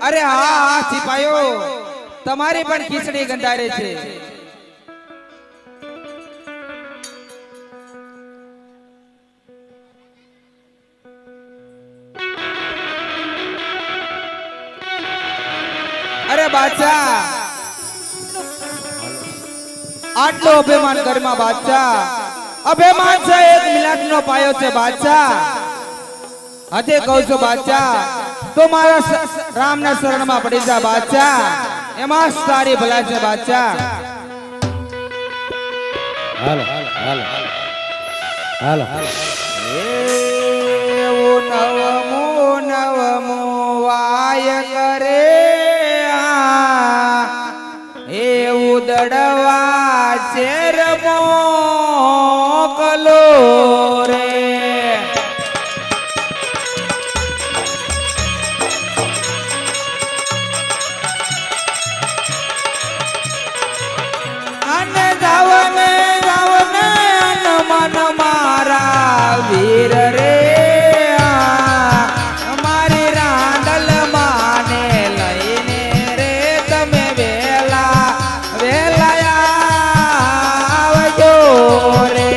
અરે હા હા સિપાઈઓ, તમારી પણ ખીચડી ગંધારે છે. અરે બાદશાહ, આટલો અભિમાન ઘરમાં બાદશાહ. અભિમાન છે એક મિલાટનો પાયો છે બાદશાહ. હજે કહું છું બાદશાહ, તો મારા રામના શરણમાં પડી જા બાદશાહ. એમાં તારી ભલાઈ છે બાદશાહ. હાલો હાલો હાલો હાલો. એવું નવમું નવમું વાય કરે, એવું દડવા શેર મોકલો રે. અને જાવને જાવને મન મારા વીર રે, મારી રાંડલ માને લઈને રે તમે વેલા વેલા આવજો રે.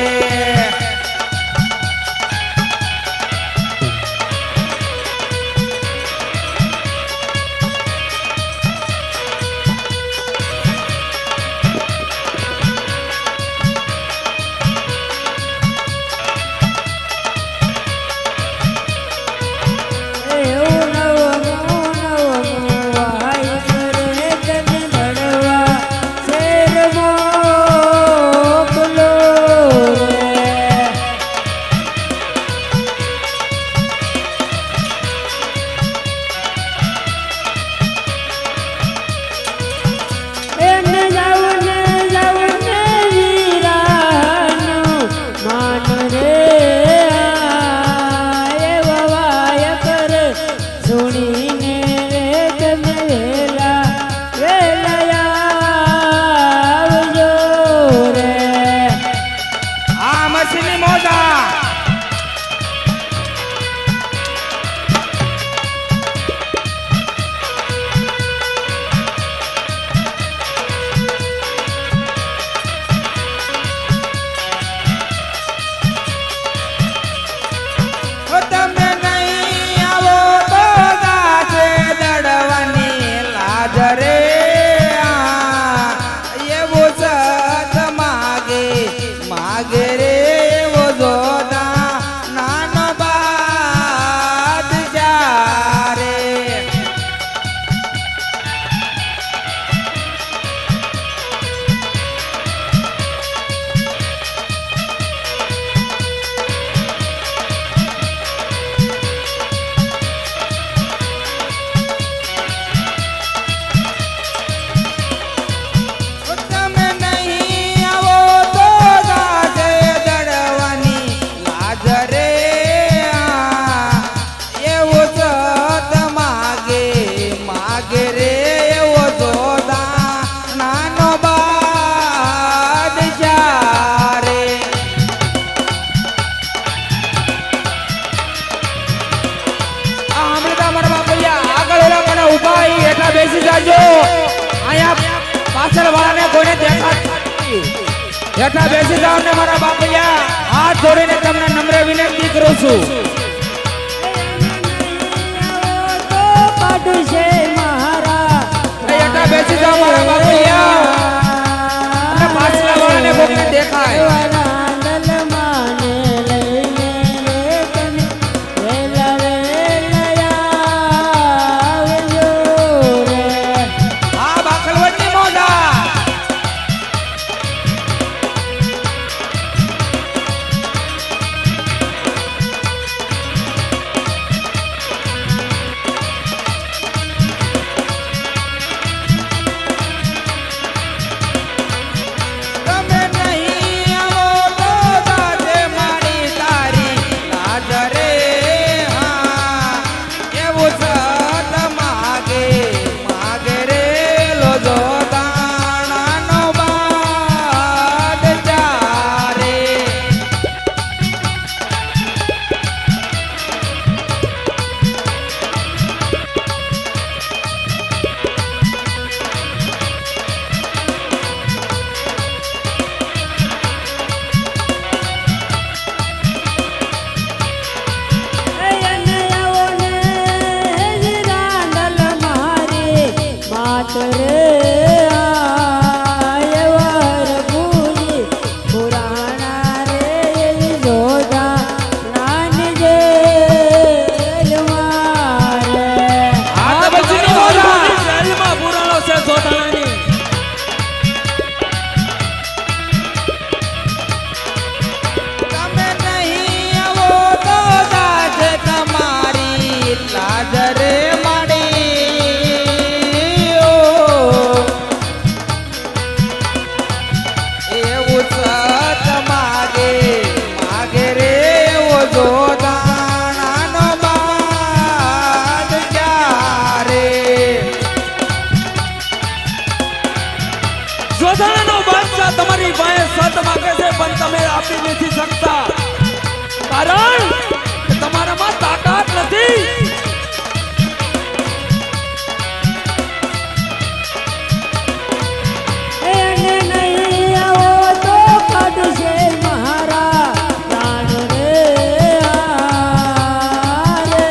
બેસી જાજો, અહીંયા પાછળ વાળાને કોઈને દેખાતું નથી. હેઠા બેસી જાવ ને મારા બાપૈયા, હાથ જોડીને તમને નમ્ર વિનંતી કરું છું. હેઠા બેસી જાવ મારા બાપૈયા, અને પાછળ વાળાને કોઈને દેખાય. વાત રે આયવર ભૂલી પુરાણા રે એવી જોધા નાની જેલમાં રે આ તો બચીનો બોલા જેલમાં પુરાણો છે જોધાણાની. તમે નહીં આવો તો દાજ તમારી લાજ રે માડી ઓ એવું સત માગે માગે રે ઓ જોદાણાનો બાદ ક્યારે જોધાણાનો બાદશાહ તમારી પાસે સત માંગે છે પણ તમે આપી નથી શકતા કારણ કે તમારામાં તાકાત નથી. એને નહીં આવો તો કાઢશે મારા પ્રાણ રે આ રે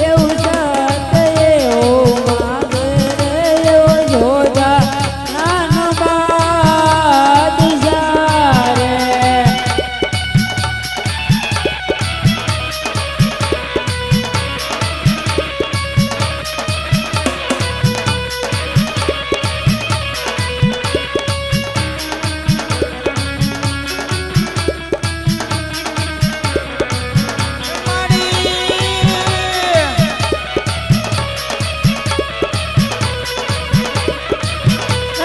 એવું સત એવું માગે રે એવો જોધા નાનો બાદશાહ રે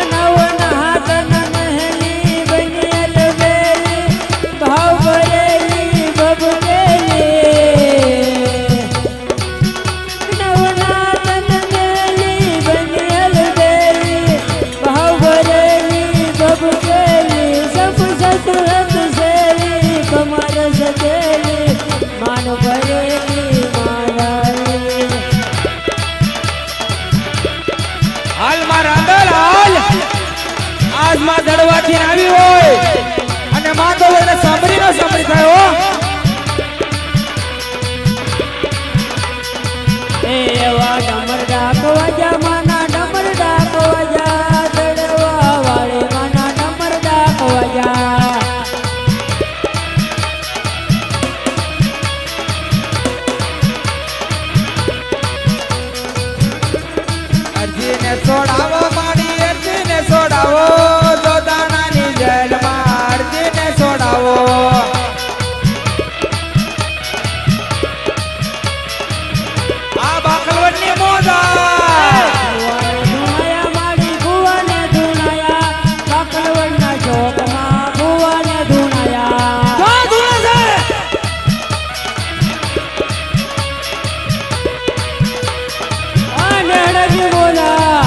નવના હાથના મહેલી બનેલ બેલી ભાવ ભરેલી બબરેલી નવના તનમેલી બનેલ બેલી ભાવ ભરેલી બબરેલી સબ સતરત સેલી કમર સજેલી માન ભરેલી મારાલી હાલ માં રાંદલ હાલ આજ માં દડવાથી આવી હોય અને માં તો એને સાંભળી ન સાંભળી થાય હો એવા ડમર ડાકવાજા માના ડમર ડાકવાજા દડવા વાળે માના ડમર ડાકવાજા અરજીને છોડાવો માડી અરજીને છોડાવો જોધાણાની જેલમાં અરજીને છોડાવો આ બાકલવડની મોજા ધુણાયા માડી ભુવાને ધુણાયા કાકલવડના ચોકમાં ભુવાને ધુણાયા ક્યાં ધૂણે છે? આ નેડકી બોલા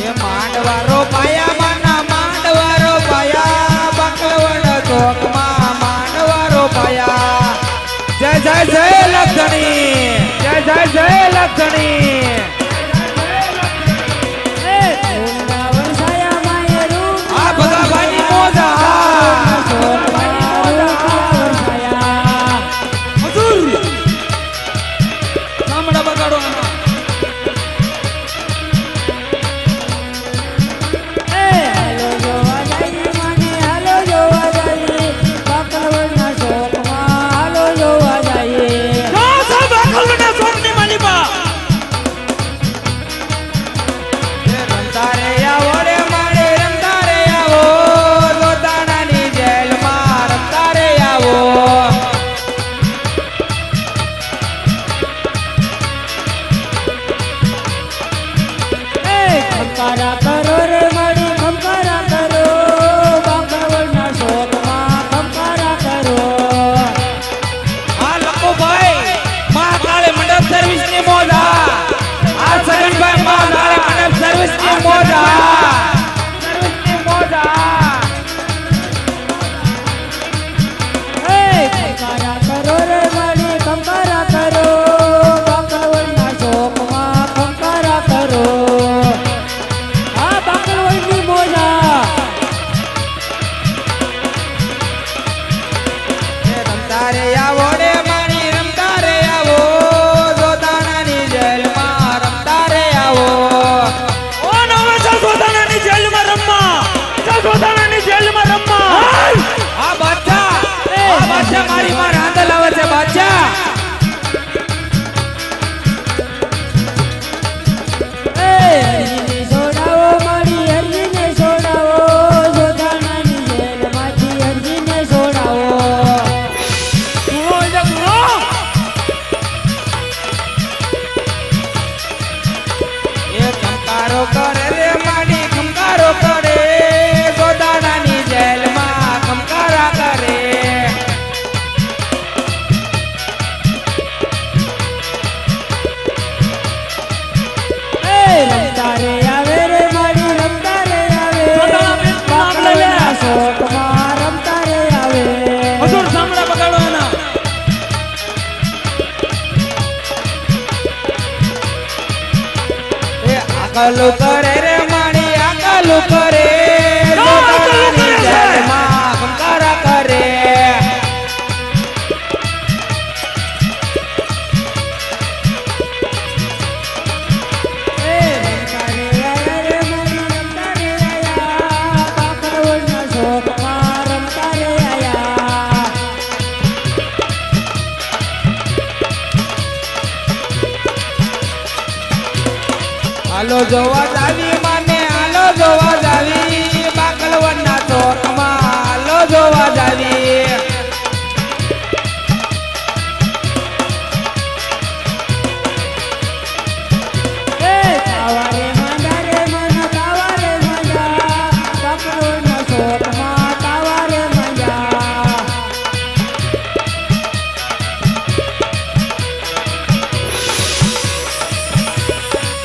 એ માંડવારો પાયા માના માંડવારો પાયા બાકલવડ ચોકમાં માંડવારો પાયા જય જય જય લખણી જય જય જય લખણી એ ઊંડા વરસાયા માયે રૂપ આ ભગાભાઈની મોજા વરસાયા હજુર સાંભળા બગાડો આના. હાલો જોવા જાય મને હાલો જોવા જાય કાકલવડના ચોકમાં હાલો જોવા જાય ક્યાં છે બાકલવડના ચોકની માલિકા? આકલું કરે રે માડી આકલું કરે જોતાણાની જેલમાં ખમકારા કરે એ રમતા રે આયા રે મારી રમતા રે આયા બાકરવડના શોખમાં રમતા રે આયા હાલો જોવા જાવી માને હાલો જોવા જાવી બાકલવનના ચોકમાં હાલો જોવા જાવી એ તાવારે માંડા રે મન તાવારે માંડા બાકરવડના શોખમાં તાવારે માંડા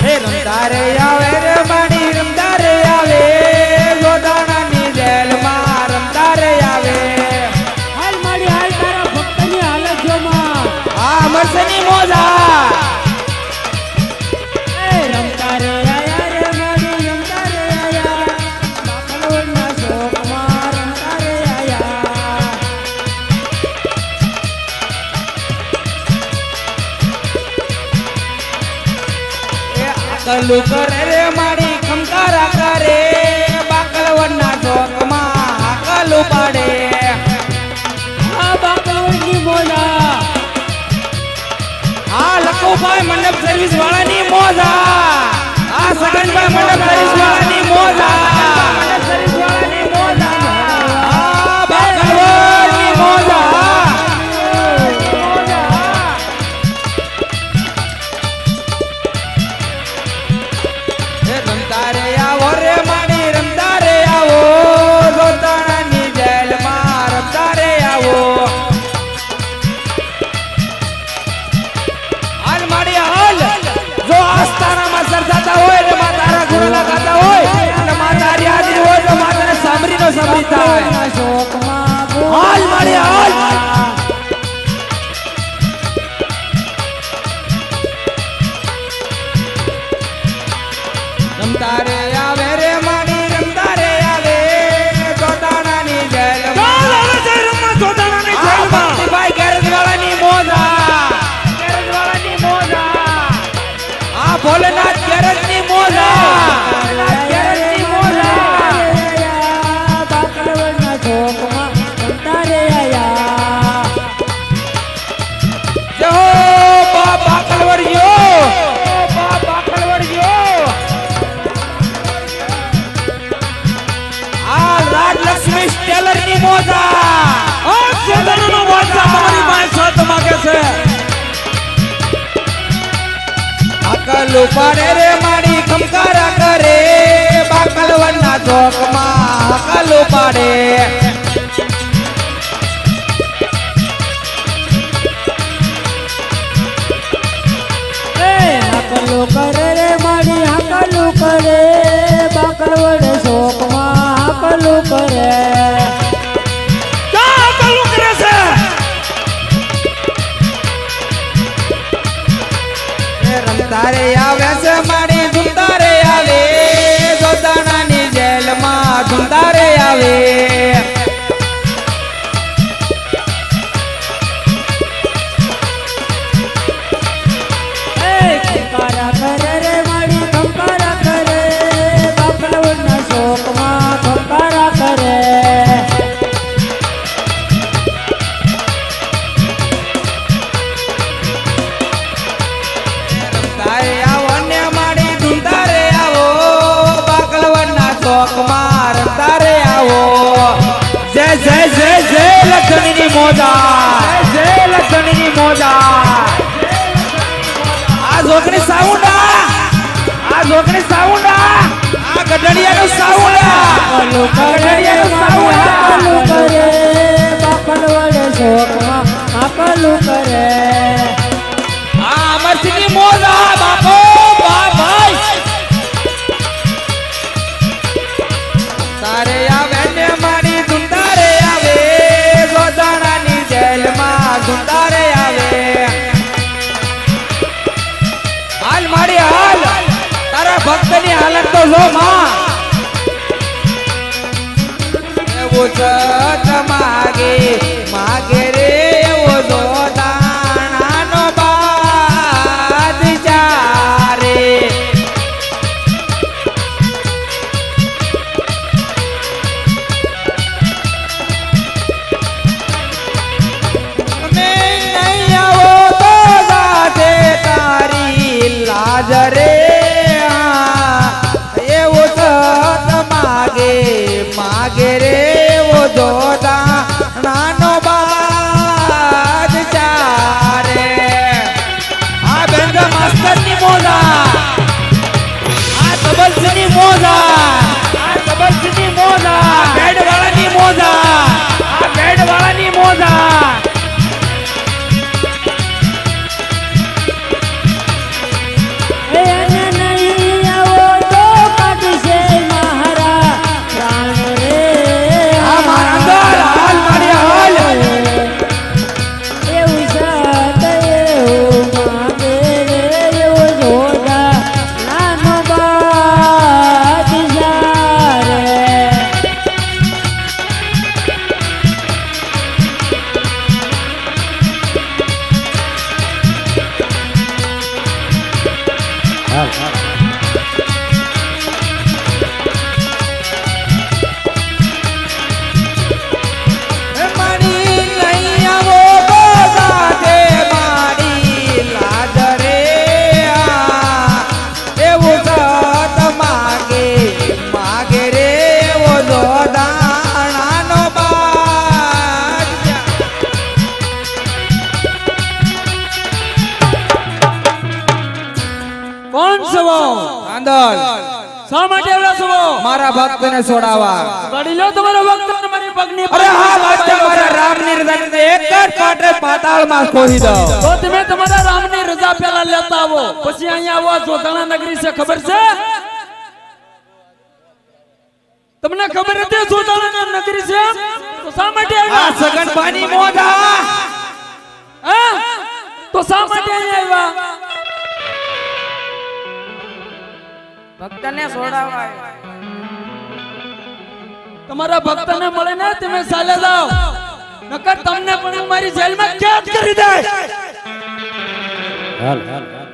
હે રમતા રે આવે રે માડી રમતા રે આવે જોતાણાની જેલમાં રમતા રે આવે હાલ મારી હાલ તારા ભક્તની હાલત જોમાં આ અમરસની મોજા એ રમતા રે આયા રે મારી રમતા રે આયા બાકરવડના શોખમાં રમતા રે આયા આકલું કરે રે માડી ખમકારા કરે બાકલવનના ચોકમાં આકલું પાડે આ બાકરવડની મોજા આ લખુભાઈ મંડપ સર્વિસ વાળાની મોજા આ સગનભાઈ મંડપ સર્વિસ વાળાની મોજા મંડપ સર્વિસ વાળાની મોજા આ બાકલવનની મોજા રમતા રે આવો રે માડી રમતા રે આવો જોતાણાની જેલમાં રમતા રે આવો હાલ માડી હાલ જો આસ્થાનામાં સરદાતા હોય ને મા તારા ગુણ લગાતા હોય અને મા તારી હાજરી હોય તો મા તને સાંભળીનો સાંભળી થાય શોખમાં હાલ માડી હાલ રમતા રે આવે રે માડી રમતા રે આવે જોતાણાની જેલમાં ભક્તિભાઈ ગેરેજવાળાની મોજા ગેરેજવાળાની મોજા આ ભોલેનાથ ગેરેજની મોજા ભોલેનાથ ગેરેજની મોજા બાકરવડના શોખમાં રમતા રે આયા જો બા બાકલવડિયો બા બાકલવડિયો આ રાજલક્ષ્મી ટેલરની મોજા આ સોદરનો વાંચા તમારી પાસે સાથ માંગે છે આકલું પાડે રે માડી ખમકારા કરે બાકલવનના ચોકમાં આકલું પાડે હાકલું કરે રે મારી હાકલું કરે બાકરવડ શોખમાં હાકલું કરે ક્યાં ચાલુ કરે છે રમતા રે આવે છે માડી ઝૂમતા રે આવે જોતાણાની જેલમાં ઝૂમતા રે આવે ખંકારા કરે રે મારી ખંકારા કરે બાકરવડના શોખમાં ખંકારા કરે રમતા રે આવો ને માડી ઝૂમતા રે આવો બાકલવનના ચોકમાં રમતા રે આવો જય જય જય જય લખણીની મોજા જય લખણીની મોજા આ જોકણી સાઉન્ડા આ જોકણી સાઉન્ડા આ ગઢડિયાનું સાઉન્ડા ગઢડિયાનું સાઉન્ડા કરે બાકરવડ શોખમાં હાકલું કરે આ અમરસિંહની મોજા બાપો બા ભાઈ તારે આવે ને માડી ઝૂમતા રે આવે જોતાણાની જેલમાં ઝૂમતા રે આવે હાલ માડી હાલ તારા ભક્તની છો માં એવું સત માગે માગે રે એવો જો દાણાનો બાદશાહ રે અમે નહીં આવો તો સાથે તારી લાજ રે એવો સત માગે માગે રે એવો જોતા નાનો બાદશાહ રે આ બેંગ માસ્ટર ની મોજા આ તબલસી ની મોજા આ તબલસી ની મોજા આ બેડ વાળા ની મોજા આ બેડ વાળા ની મોજા એ અને નહીં આવો તો કાઢશે મારા પ્રાણ રે આ મારા અંદર હાલ મારી હાલ એવું સત એવું માગે રે એવું જોડા નાનો બાદશાહ રે હાલ હાલ મારી નહીં આવો તો સાથે મારી લાજ રે એવું સત માગે માગે રે એવો જો દાણાનો બાદશાહ કોણ સવો આંદોલ શા માટે આવ્યા સવો મારા ભક્તને છોડાવવા ગળી લો તમારો ભક્ત તમારી પગની અરે હા બાદશાહ મારા રામની રજાને એક જ પાટે પાતાળમાં ખોઈ દો તો તમે તમારા રામની રજા પહેલા લેતા આવો પછી અહીંયા આવો આ જોતાણા નગરી છે ખબર છે તમને ખબર હતી જોતાણા નગરી છે તો શા માટે આ આવ્યા સગનબાની મોઢા હા? તો શા માટે અહીંયા આવ્યા ભક્તને છોડાવવા તમારા ભક્તને મળે ને તમે ચાલે જાઓ નકર તમને પણ હું મારી જેલમાં કેદ કરી દઈશ હાલ હાલ હાલ